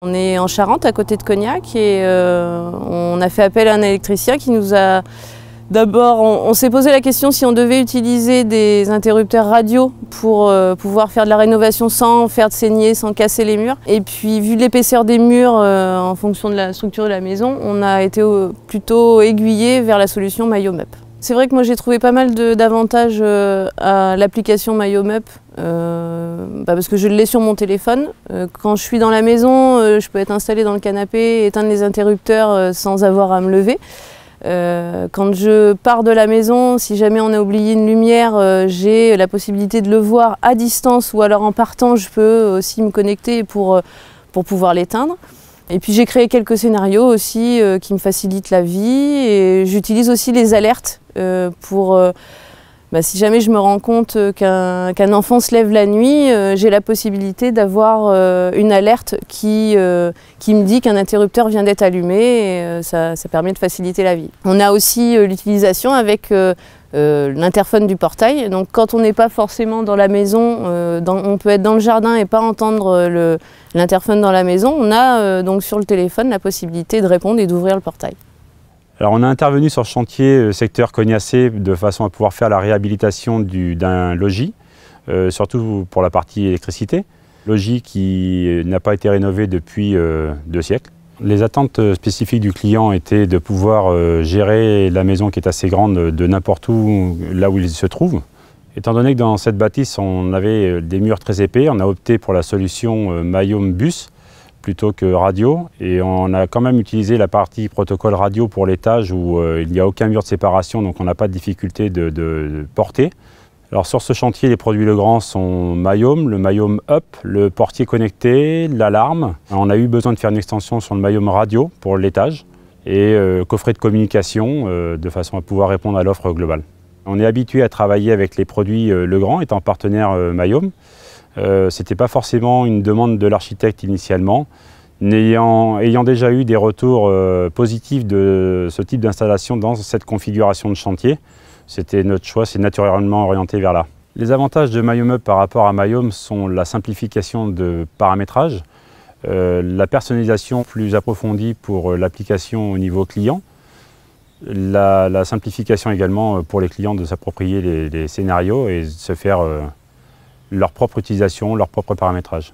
On est en Charente, à côté de Cognac, et on a fait appel à un électricien qui nous a... D'abord, on s'est posé la question si on devait utiliser des interrupteurs radio pour pouvoir faire de la rénovation sans faire de saigner, sans casser les murs. Et puis, vu l'épaisseur des murs en fonction de la structure de la maison, on a été plutôt aiguillé vers la solution MyHomeUp. C'est vrai que moi j'ai trouvé pas mal d'avantages à l'application MyHomeUp parce que je l'ai sur mon téléphone. Quand je suis dans la maison, je peux être installée dans le canapé, éteindre les interrupteurs sans avoir à me lever. Quand je pars de la maison, si jamais on a oublié une lumière, j'ai la possibilité de le voir à distance, ou alors en partant, je peux aussi me connecter pour pouvoir l'éteindre. Et puis j'ai créé quelques scénarios aussi qui me facilitent la vie, et j'utilise aussi les alertes pour... si jamais je me rends compte qu'un enfant se lève la nuit, j'ai la possibilité d'avoir une alerte qui me dit qu'un interrupteur vient d'être allumé, et ça permet de faciliter la vie. On a aussi l'utilisation avec l'interphone du portail. Donc quand on n'est pas forcément dans la maison, on peut être dans le jardin et pas entendre l'interphone dans la maison. On a donc sur le téléphone la possibilité de répondre et d'ouvrir le portail. Alors on a intervenu sur le chantier secteur Cognacé de façon à pouvoir faire la réhabilitation d'un logis, surtout pour la partie électricité. Logis qui n'a pas été rénové depuis 2 siècles. Les attentes spécifiques du client étaient de pouvoir gérer la maison qui est assez grande de n'importe où, là où il se trouve. Étant donné que dans cette bâtisse on avait des murs très épais, on a opté pour la solution MyHomeBus plutôt que radio, et on a quand même utilisé la partie protocole radio pour l'étage où il n'y a aucun mur de séparation, donc on n'a pas de difficulté de portée. Alors sur ce chantier, les produits Legrand sont MyHome, le MyHomeUp, le portier connecté, l'alarme. On a eu besoin de faire une extension sur le MyHome radio pour l'étage et coffret de communication de façon à pouvoir répondre à l'offre globale. On est habitué à travailler avec les produits Legrand étant partenaire MyHome. Ce n'était pas forcément une demande de l'architecte initialement. Ayant déjà eu des retours positifs de ce type d'installation dans cette configuration de chantier, c'était notre choix, c'est naturellement orienté vers là. Les avantages de MyHomeUp par rapport à MyHome sont la simplification de paramétrage, la personnalisation plus approfondie pour l'application au niveau client, la simplification également pour les clients de s'approprier les scénarios et de se faire leur propre utilisation, leur propre paramétrage.